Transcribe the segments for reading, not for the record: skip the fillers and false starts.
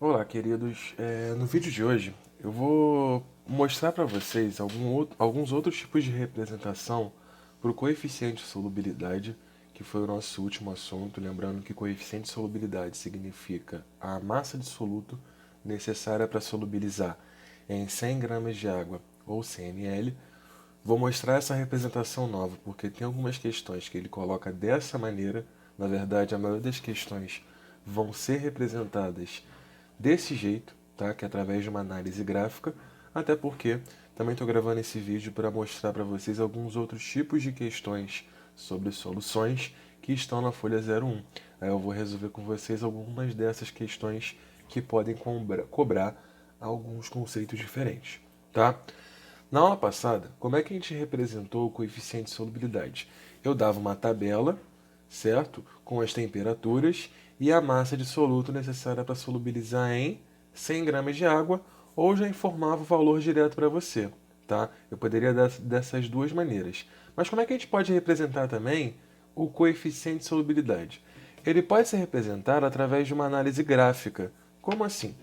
Olá, queridos. No vídeo de hoje eu vou mostrar para vocês alguns outros tipos de representação para o coeficiente de solubilidade, que foi o nosso último assunto. Lembrando que coeficiente de solubilidade significa a massa de soluto necessária para solubilizar em 100 gramas de água ou 100 ml. Vou mostrar essa representação nova porque tem algumas questões que ele coloca dessa maneira. Na verdade, a maioria das questões vão ser representadas desse jeito, tá? Que é através de uma análise gráfica, até porque também estou gravando esse vídeo para mostrar para vocês alguns outros tipos de questões sobre soluções que estão na folha 01. Aí eu vou resolver com vocês algumas dessas questões que podem cobrar alguns conceitos diferentes, tá? Na aula passada, como é que a gente representou o coeficiente de solubilidade? Eu dava uma tabela, certo? Com as temperaturas e a massa de soluto necessária para solubilizar em 100 gramas de água, ou já informava o valor direto para você, tá? Eu poderia dar dessas duas maneiras. Mas como é que a gente pode representar também o coeficiente de solubilidade? Ele pode ser representado através de uma análise gráfica. Como assim?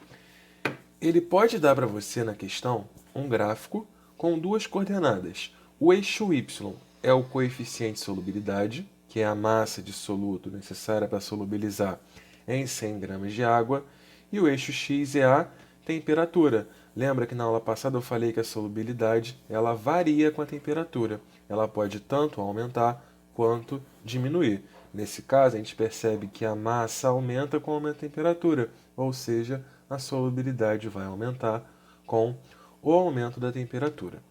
Ele pode dar para você na questão um gráfico com duas coordenadas. O eixo y é o coeficiente de solubilidade, que é a massa de soluto necessária para solubilizar em 100 gramas de água, e o eixo x é a temperatura. Lembra que na aula passada eu falei que a solubilidade ela varia com a temperatura. Ela pode tanto aumentar quanto diminuir. Nesse caso, a gente percebe que a massa aumenta com o aumento da temperatura, ou seja, a solubilidade vai aumentar com o aumento da temperatura.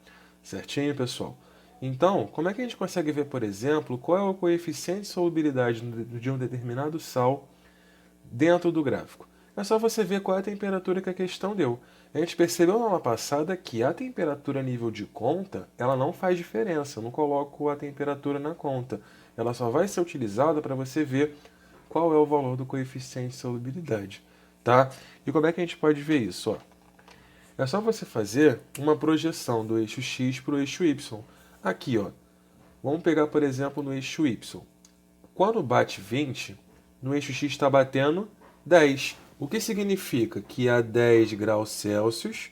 Certinho, pessoal? Então, como é que a gente consegue ver, por exemplo, qual é o coeficiente de solubilidade de um determinado sal dentro do gráfico? É só você ver qual é a temperatura que a questão deu. A gente percebeu na aula passada que a temperatura a nível de conta, ela não faz diferença. Eu não coloco a temperatura na conta. Ela só vai ser utilizada para você ver qual é o valor do coeficiente de solubilidade, tá? E como é que a gente pode ver isso? Ó? É só você fazer uma projeção do eixo x para o eixo y. Aqui, ó. Vamos pegar, por exemplo, no eixo y. Quando bate 20, no eixo x está batendo 10. O que significa que a 10 graus Celsius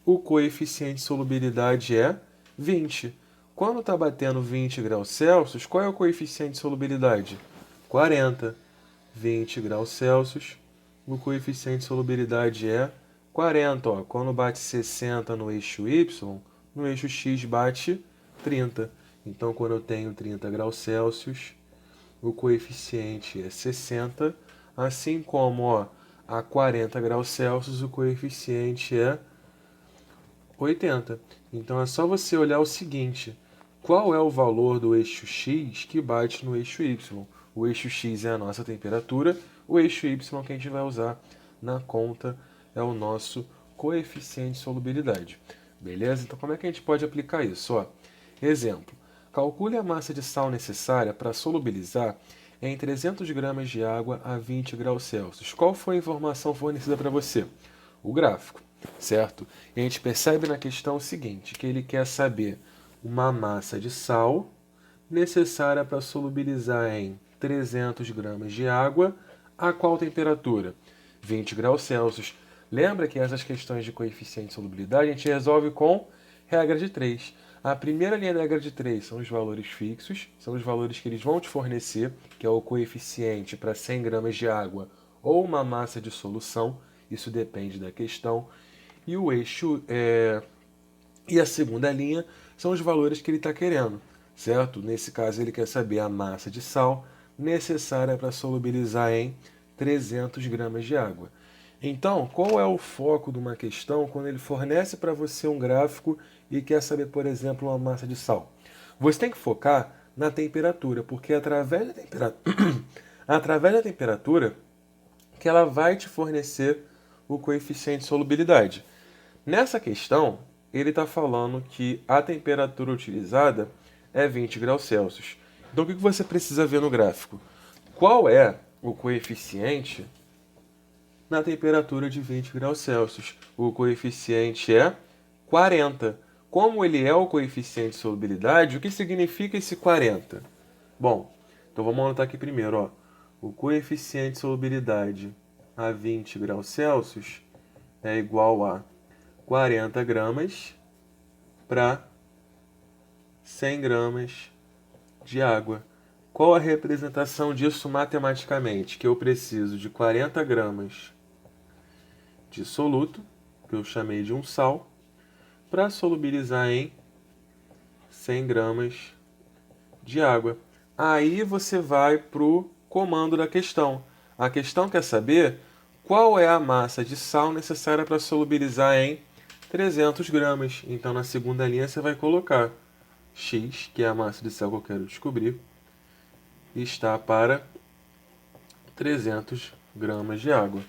o coeficiente de solubilidade é 20. Quando está batendo 20 graus Celsius, qual é o coeficiente de solubilidade? 40. 20 graus Celsius, o coeficiente de solubilidade é 40. Ó. Quando bate 60 no eixo Y, no eixo X bate 30. Então, quando eu tenho 30 graus Celsius, o coeficiente é 60, assim como ó, a 40 graus Celsius, o coeficiente é 80. Então é só você olhar o seguinte: qual é o valor do eixo x que bate no eixo y? O eixo x é a nossa temperatura, o eixo y que a gente vai usar na conta é o nosso coeficiente de solubilidade. Beleza? Então como é que a gente pode aplicar isso? Ó, exemplo: calcule a massa de sal necessária para solubilizar em 300 gramas de água a 20 graus Celsius. Qual foi a informação fornecida para você? O gráfico, certo? E a gente percebe na questão o seguinte, que ele quer saber uma massa de sal necessária para solubilizar em 300 gramas de água, a qual temperatura? 20 graus Celsius. Lembra que essas questões de coeficiente de solubilidade a gente resolve com regra de 3. A primeira linha da regra de 3 são os valores fixos, são os valores que eles vão te fornecer, que é o coeficiente para 100 gramas de água ou uma massa de solução, isso depende da questão. E o eixo e a segunda linha são os valores que ele está querendo, certo? Nesse caso, ele quer saber a massa de sal necessária para solubilizar em 300 gramas de água. Então, qual é o foco de uma questão quando ele fornece para você um gráfico e quer saber, por exemplo, uma massa de sal? Você tem que focar na temperatura, porque é através da através da temperatura que ela vai te fornecer o coeficiente de solubilidade. Nessa questão, ele está falando que a temperatura utilizada é 20 graus Celsius. Então, o que você precisa ver no gráfico? Qual é o coeficiente na temperatura de 20 graus Celsius? O coeficiente é 40. Como ele é o coeficiente de solubilidade, o que significa esse 40? Bom, então vamos anotar aqui primeiro. Ó. O coeficiente de solubilidade a 20 graus Celsius é igual a 40 gramas para 100 gramas de água. Qual a representação disso matematicamente? Que eu preciso de 40 gramas de soluto, que eu chamei de um sal, para solubilizar em 100 gramas de água. Aí você vai para o comando da questão. A questão quer saber qual é a massa de sal necessária para solubilizar em 300 gramas. Então, na segunda linha, você vai colocar X, que é a massa de sal que eu quero descobrir, está para 300 gramas de água.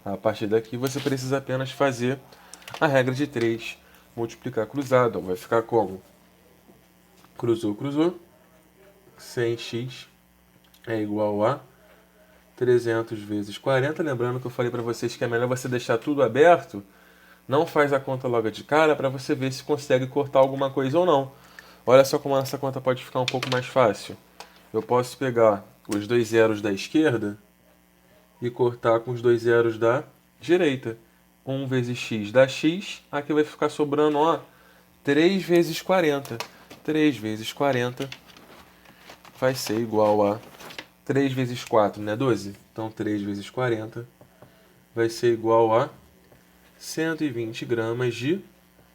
A partir daqui, você precisa apenas fazer a regra de 3, multiplicar cruzado. Vai ficar como? Cruzou, cruzou. 100x é igual a 300 vezes 40. Lembrando que eu falei para vocês que é melhor você deixar tudo aberto. Não faz a conta logo de cara para você ver se consegue cortar alguma coisa ou não. Olha só como essa conta pode ficar um pouco mais fácil. Eu posso pegar os dois zeros da esquerda e cortar com os dois zeros da direita. 1 vezes x dá x. Aqui vai ficar sobrando, ó, 3 vezes 40. 3 vezes 40 vai ser igual a 3 vezes 4, né? 12? Então, 3 vezes 40 vai ser igual a 120 gramas de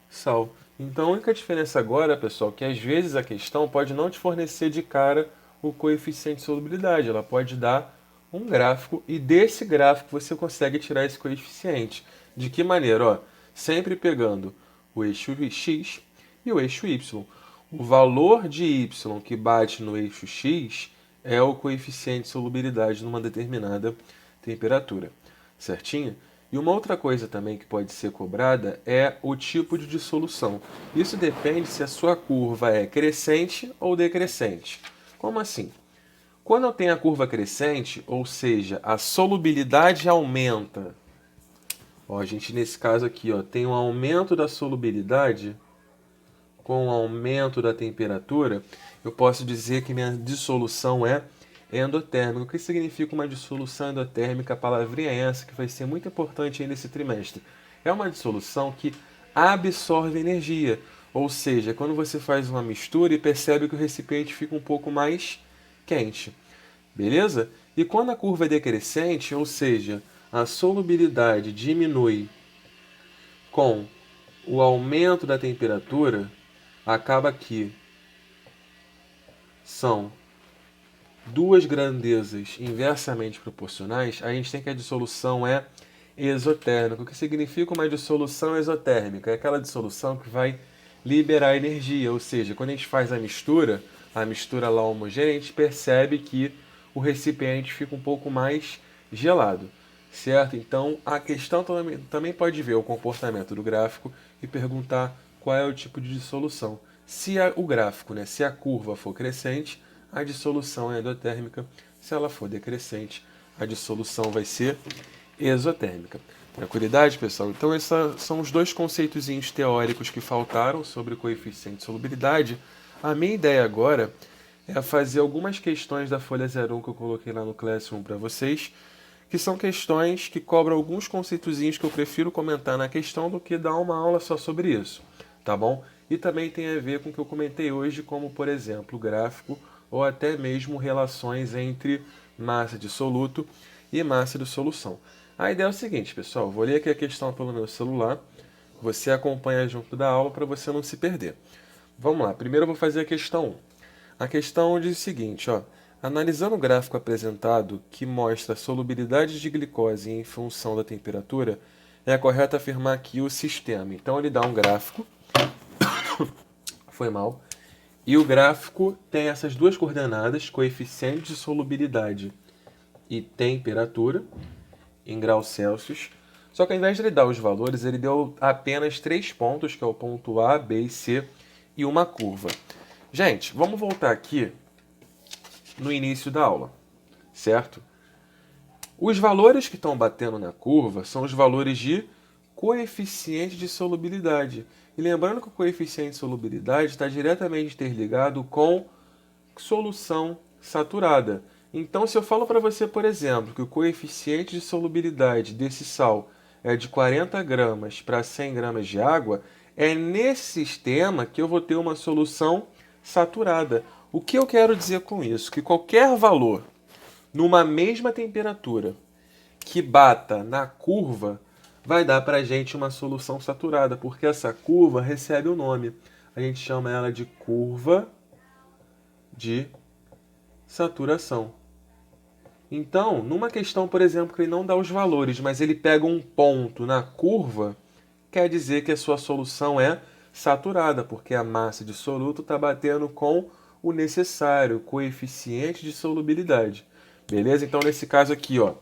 sal. Então, a única diferença agora, pessoal, é que às vezes a questão pode não te fornecer de cara o coeficiente de solubilidade. Ela pode dar um gráfico e desse gráfico você consegue tirar esse coeficiente. De que maneira? Ó, sempre pegando o eixo x e o eixo y. O valor de y que bate no eixo x é o coeficiente de solubilidade numa determinada temperatura. Certinho? E uma outra coisa também que pode ser cobrada é o tipo de dissolução. Isso depende se a sua curva é crescente ou decrescente. Como assim? Quando eu tenho a curva crescente, ou seja, a solubilidade aumenta. Ó, a gente nesse caso aqui tem um aumento da solubilidade com o aumento da temperatura. Eu posso dizer que minha dissolução é endotérmica. O que significa uma dissolução endotérmica? A palavrinha é essa que vai ser muito importante aí nesse trimestre. É uma dissolução que absorve energia. Ou seja, quando você faz uma mistura e percebe que o recipiente fica um pouco mais quente. Beleza? E quando a curva é decrescente, ou seja, a solubilidade diminui com o aumento da temperatura, acaba que são duas grandezas inversamente proporcionais. A gente tem que a dissolução é exotérmica. O que significa uma dissolução exotérmica? É aquela dissolução que vai liberar energia, ou seja, quando a gente faz a mistura lá homogênea, a gente percebe que o recipiente fica um pouco mais gelado, certo? Então, a questão também pode ver o comportamento do gráfico e perguntar qual é o tipo de dissolução. Se o gráfico, né, se a curva for crescente, a dissolução é endotérmica. Se ela for decrescente, a dissolução vai ser exotérmica. Tranquilidade, pessoal? Então, esses são os dois conceitozinhos teóricos que faltaram sobre o coeficiente de solubilidade. A minha ideia agora é fazer algumas questões da folha 01 que eu coloquei lá no Classroom para vocês, que são questões que cobram alguns conceitozinhos que eu prefiro comentar na questão do que dar uma aula só sobre isso, tá bom? E também tem a ver com o que eu comentei hoje, como, por exemplo, gráfico ou até mesmo relações entre massa de soluto e massa de solução. A ideia é o seguinte, pessoal, vou ler aqui a questão pelo meu celular, você acompanha junto da aula para você não se perder. Vamos lá, primeiro eu vou fazer a questão 1. A questão diz o seguinte, ó, analisando o gráfico apresentado que mostra a solubilidade de glicose em função da temperatura, é correto afirmar que o sistema, então ele dá um gráfico, foi mal, e o gráfico tem essas duas coordenadas, coeficiente de solubilidade e temperatura, em graus Celsius. Só que ao invés de ele dar os valores, ele deu apenas 3 pontos, que é o ponto A, B e C, e uma curva. Gente, vamos voltar aqui no início da aula, certo? Os valores que estão batendo na curva são os valores de coeficiente de solubilidade. E lembrando que o coeficiente de solubilidade está diretamente interligado com solução saturada. Então, se eu falo para você, por exemplo, que o coeficiente de solubilidade desse sal é de 40 gramas para 100 gramas de água, é nesse sistema que eu vou ter uma solução saturada. O que eu quero dizer com isso? Que qualquer valor numa mesma temperatura que bata na curva vai dar para a gente uma solução saturada, porque essa curva recebe o nome. A gente chama ela de curva de saturação. Então, numa questão, por exemplo, que ele não dá os valores, mas ele pega um ponto na curva, quer dizer que a sua solução é saturada, porque a massa de soluto está batendo com o necessário, o coeficiente de solubilidade. Beleza? Então, nesse caso aqui, ó,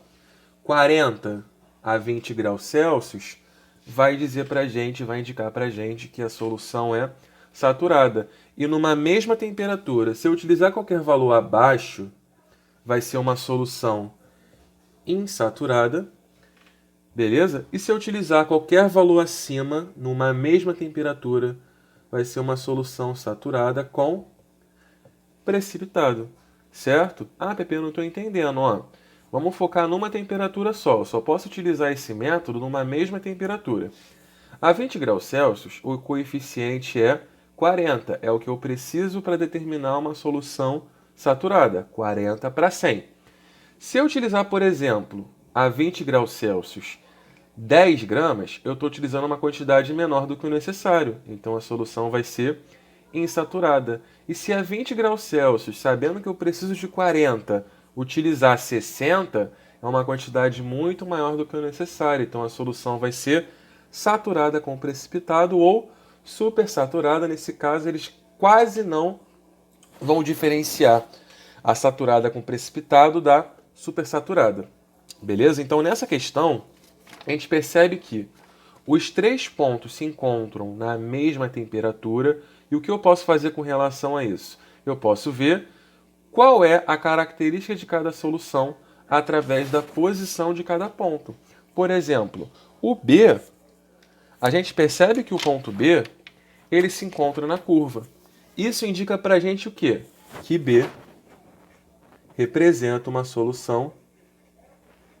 40 a 20 graus Celsius vai dizer pra gente, vai indicar pra gente que a solução é saturada. E numa mesma temperatura, se eu utilizar qualquer valor abaixo, vai ser uma solução insaturada, beleza? E se eu utilizar qualquer valor acima, numa mesma temperatura, vai ser uma solução saturada com precipitado, certo? Ah, Pepe, eu não estou entendendo, ó. Vamos focar numa temperatura só. Eu só posso utilizar esse método numa mesma temperatura. A 20 graus Celsius, o coeficiente é 40. É o que eu preciso para determinar uma solução saturada. 40 para 100. Se eu utilizar, por exemplo, a 20 graus Celsius 10 gramas, eu estou utilizando uma quantidade menor do que o necessário. Então a solução vai ser insaturada. E se a 20 graus Celsius, sabendo que eu preciso de 40, utilizar 60, é uma quantidade muito maior do que o necessário. Então a solução vai ser saturada com precipitado ou supersaturada. Nesse caso, eles quase não vão diferenciar a saturada com precipitado da supersaturada. Beleza? Então nessa questão, a gente percebe que os três pontos se encontram na mesma temperatura. E o que eu posso fazer com relação a isso? Eu posso ver qual é a característica de cada solução através da posição de cada ponto. Por exemplo, o B, a gente percebe que o ponto B ele se encontra na curva. Isso indica para a gente o quê? Que B representa uma solução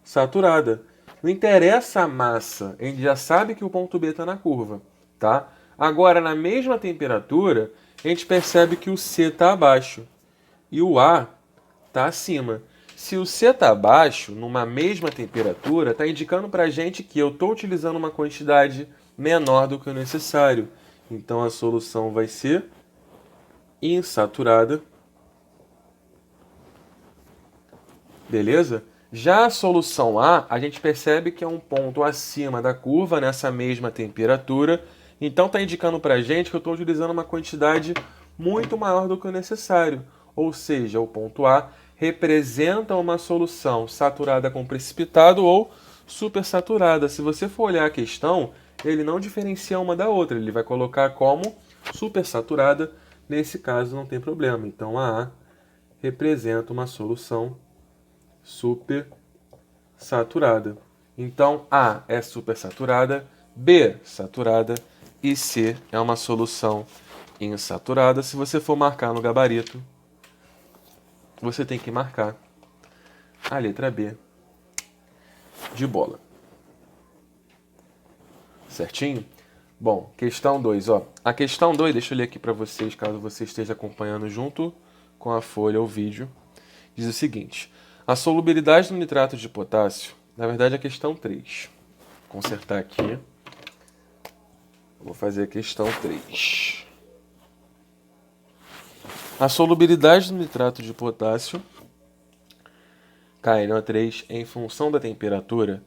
saturada. Não interessa a massa, a gente já sabe que o ponto B está na curva, tá? Agora, na mesma temperatura, a gente percebe que o C está abaixo e o A está acima. Se o C está abaixo, numa mesma temperatura, está indicando para a gente que eu estou utilizando uma quantidade menor do que o necessário. Então, a solução vai ser insaturada. Beleza? Já a solução A gente percebe que é um ponto acima da curva, nessa mesma temperatura. Então está indicando para a gente que eu estou utilizando uma quantidade muito maior do que o necessário. Ou seja, o ponto A representa uma solução saturada com precipitado ou supersaturada. Se você for olhar a questão, ele não diferencia uma da outra. Ele vai colocar como supersaturada. Nesse caso não tem problema. Então a A representa uma solução supersaturada. Então A é supersaturada, B saturada e C é uma solução insaturada. Se você for marcar no gabarito, você tem que marcar a letra B de bola. Certinho? Bom, questão 2, ó. A questão 2, deixa eu ler aqui para vocês, caso você esteja acompanhando junto com a folha ou vídeo. Diz o seguinte: a solubilidade do nitrato de potássio, na verdade é a questão 3. Vou consertar aqui. Vou fazer a questão 3. A solubilidade do nitrato de potássio, KNO3, em função da temperatura,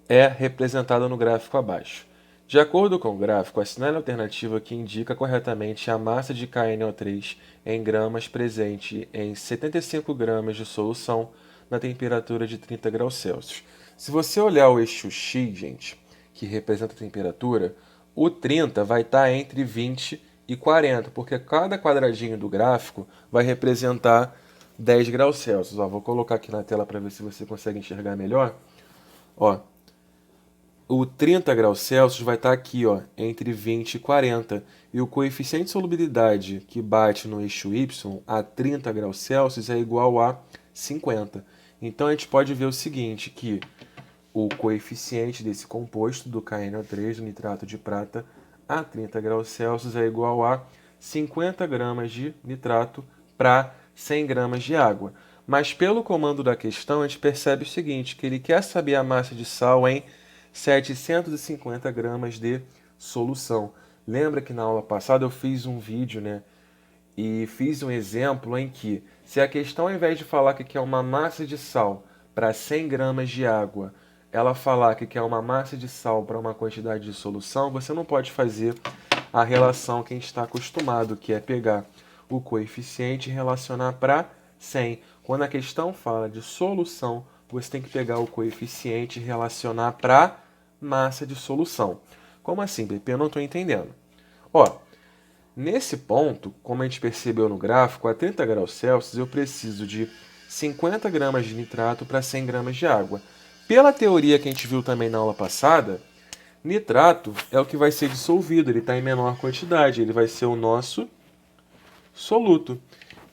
é representada no gráfico abaixo. De acordo com o gráfico, assinale a alternativa que indica corretamente a massa de KNO3 em gramas presente em 75 gramas de solução na temperatura de 30 graus Celsius. Se você olhar o eixo X, gente, que representa a temperatura, o 30 vai estar entre 20 e 40, porque cada quadradinho do gráfico vai representar 10 graus Celsius. Ó, vou colocar aqui na tela para ver se você consegue enxergar melhor. Ó, o 30 graus Celsius vai estar aqui, ó, entre 20 e 40. E o coeficiente de solubilidade que bate no eixo Y a 30 graus Celsius é igual a 50. Então a gente pode ver o seguinte, que o coeficiente desse composto do KNO3, do nitrato de prata, a 30 graus Celsius é igual a 50 gramas de nitrato para 100 gramas de água. Mas pelo comando da questão, a gente percebe o seguinte, que ele quer saber a massa de sal em 750 gramas de solução. Lembra que na aula passada eu fiz um vídeo, né? E fiz um exemplo em que, se a questão, ao invés de falar que quer uma massa de sal para 100 gramas de água, ela falar que quer uma massa de sal para uma quantidade de solução, você não pode fazer a relação que a gente está acostumado, que é pegar o coeficiente e relacionar para 100. Quando a questão fala de solução, você tem que pegar o coeficiente e relacionar para massa de solução. Como assim, Pepe? Eu não estou entendendo. Ó, nesse ponto, como a gente percebeu no gráfico, a 30 graus Celsius eu preciso de 50 gramas de nitrato para 100 gramas de água. Pela teoria que a gente viu também na aula passada, nitrato é o que vai ser dissolvido, ele está em menor quantidade, ele vai ser o nosso soluto.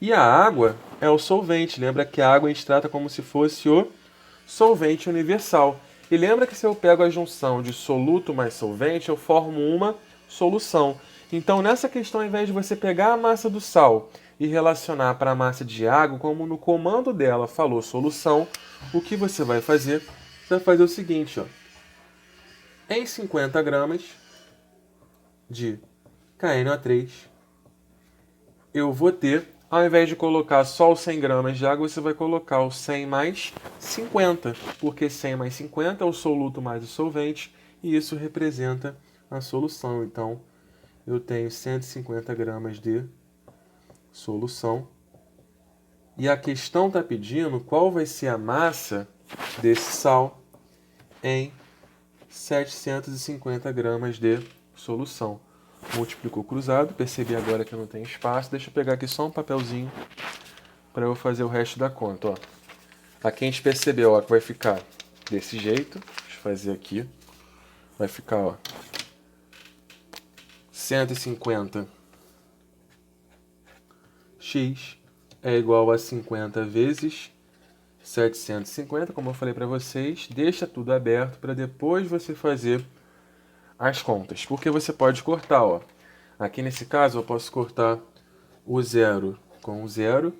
E a água é o solvente. Lembra que a água a gente trata como se fosse o solvente universal. E lembra que se eu pego a junção de soluto mais solvente, eu formo uma solução. Então, nessa questão, ao invés de você pegar a massa do sal e relacionar para a massa de água, como no comando dela falou solução, o que você vai fazer? Você vai fazer o seguinte, ó. Em 50 gramas de KNO3, eu vou ter, ao invés de colocar só os 100 gramas de água, você vai colocar o 100 mais 50, porque 100 mais 50 é o soluto mais o solvente, e isso representa a solução. Então, eu tenho 150 gramas de solução. E a questão está pedindo qual vai ser a massa desse sal em 750 gramas de solução. Multiplicou cruzado, percebi agora que eu não tenho espaço. Deixa eu pegar aqui só um papelzinho para eu fazer o resto da conta. Ó. Aqui a gente percebeu, ó, que vai ficar desse jeito. Deixa eu fazer aqui. Vai ficar, ó, 150 x é igual a 50 vezes 750, como eu falei para vocês. Deixa tudo aberto para depois você fazer as contas, porque você pode cortar, ó. Aqui nesse caso eu posso cortar o 0 com o 0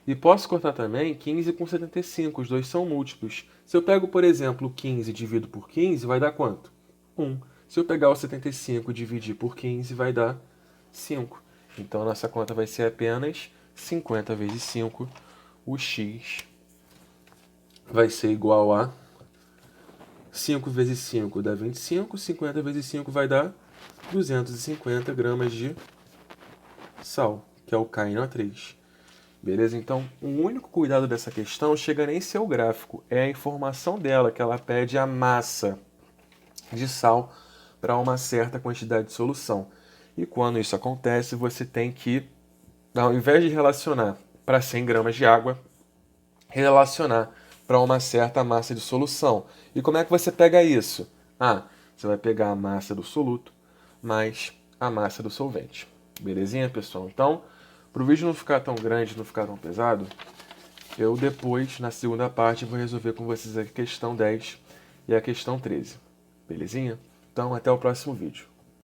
e posso cortar também 15 com 75, os dois são múltiplos. Se eu pego, por exemplo, 15 e divido por 15, vai dar quanto? 1. Se eu pegar o 75 e dividir por 15, vai dar 5. Então, nossa conta vai ser apenas 50 vezes 5. O x vai ser igual a 5 vezes 5 dá 25, 50 vezes 5 vai dar 250 gramas de sal, que é o KNO3. Beleza? Então, o único cuidado dessa questão chega nem ser o gráfico, é a informação dela, que ela pede a massa de sal para uma certa quantidade de solução. E quando isso acontece, você tem que, ao invés de relacionar para 100 gramas de água, relacionar para uma certa massa de solução. E como é que você pega isso? Ah, você vai pegar a massa do soluto mais a massa do solvente. Belezinha, pessoal? Então, para o vídeo não ficar tão grande, não ficar tão pesado, eu depois, na segunda parte, vou resolver com vocês a questão 10 e a questão 13. Belezinha? Então, até o próximo vídeo.